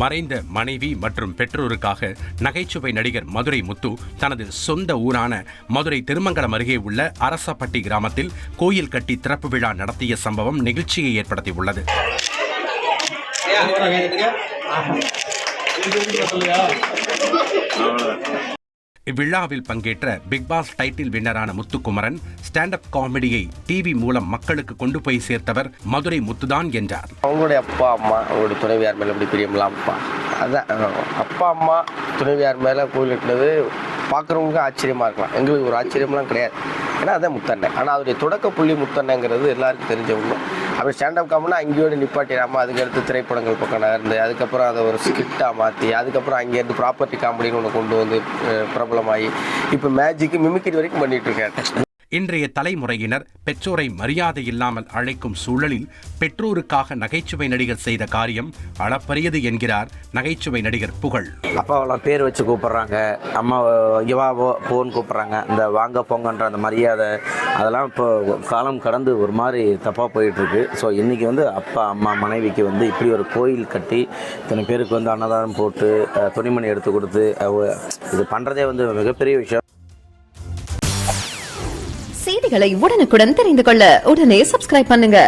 மறைந்த மனைவி மற்றும் பெற்றோருக்காக நகைச்சுவை நடிகர் மதுரை முத்து தனது சொந்த ஊரான மதுரை திருமங்கலம் அருகே உள்ள அரசப்பட்டி கிராமத்தில் கோயில் கட்டி திறப்பு விழா நடத்திய சம்பவம் நெகிழ்ச்சியை ஏற்படுத்தியுள்ளது. இவ்விழாவில் பங்கேற்ற பிக்பாஸ் டைட்டில் வின்னரான முத்துக்குமரன் ஸ்டாண்ட் அப் காமெடியை டிவி மூலம் மக்களுக்கு கொண்டு போய் சேர்த்தவர் மதுரை முத்துதான் என்றார். அவங்களுடைய அப்பா அம்மா அவங்களுடைய துணைவியார் மேலே எப்படி பிரியமில்லாமப்பா, அதான் அப்பா அம்மா துணைவியார் மேலே கோயில் கட்டினது பார்க்குறவங்களுக்கு ஆச்சரியமாக இருக்கலாம். எங்களுக்கு ஒரு ஆச்சரியம்லாம் கிடையாது, ஏன்னா அதான் முத்தண்ணன். ஆனால் அவருடைய தொடக்க புள்ளி முத்தண்ணங்கிறது எல்லாருக்கும் தெரிஞ்ச ஒன்று. அப்படி ஸ்டாண்டப் காமெடினா அங்கேயோடு நிப்பாட்டிடாமல் அதுக்கடுத்து திரைப்படங்கள் பக்கம் நகர்ந்து அதுக்கப்புறம் அதை ஒரு ஸ்கிரிப்டாக மாற்றி அதுக்கப்புறம் அங்கேருந்து ப்ராப்பர்ட்டி காமெடின்னு ஒன்று கொண்டு வந்து பிரபலமாகி இப்போ மேஜிக்கு மிமிக்ரி வரைக்கும் பண்ணிகிட்டு இருக்காரு. இன்றைய தலைமுறையினர் பெற்றோரை மரியாதை இல்லாமல் அழைக்கும் சூழலில் பெற்றோருக்காக நகைச்சுவை நடிகர் செய்த காரியம் அளப்பரியது என்கிறார் நகைச்சுவை நடிகர் புகழ். அப்பாவெல்லாம் பேர் வச்சு கூப்பிட்றாங்க, அம்மா இவா போன்னு கூப்பிட்றாங்க. இந்த வாங்க போங்கன்ற அந்த மரியாதை அதெல்லாம் இப்போ காலம் கடந்து ஒரு மாதிரி தப்பாக போயிட்டுருக்கு. ஸோ இன்றைக்கி அப்பா அம்மா மனைவிக்கு இப்படி ஒரு கோயில் கட்டி இத்தனை பேருக்கு அன்னதானம் போட்டு துணிமணி எடுத்து கொடுத்து இது பண்ணுறதே மிகப்பெரிய விஷயம். செய்திகளை உடனுக்குடன் தெரிந்து கொள்ள உடனே சப்ஸ்கிரைப் பண்ணுங்க.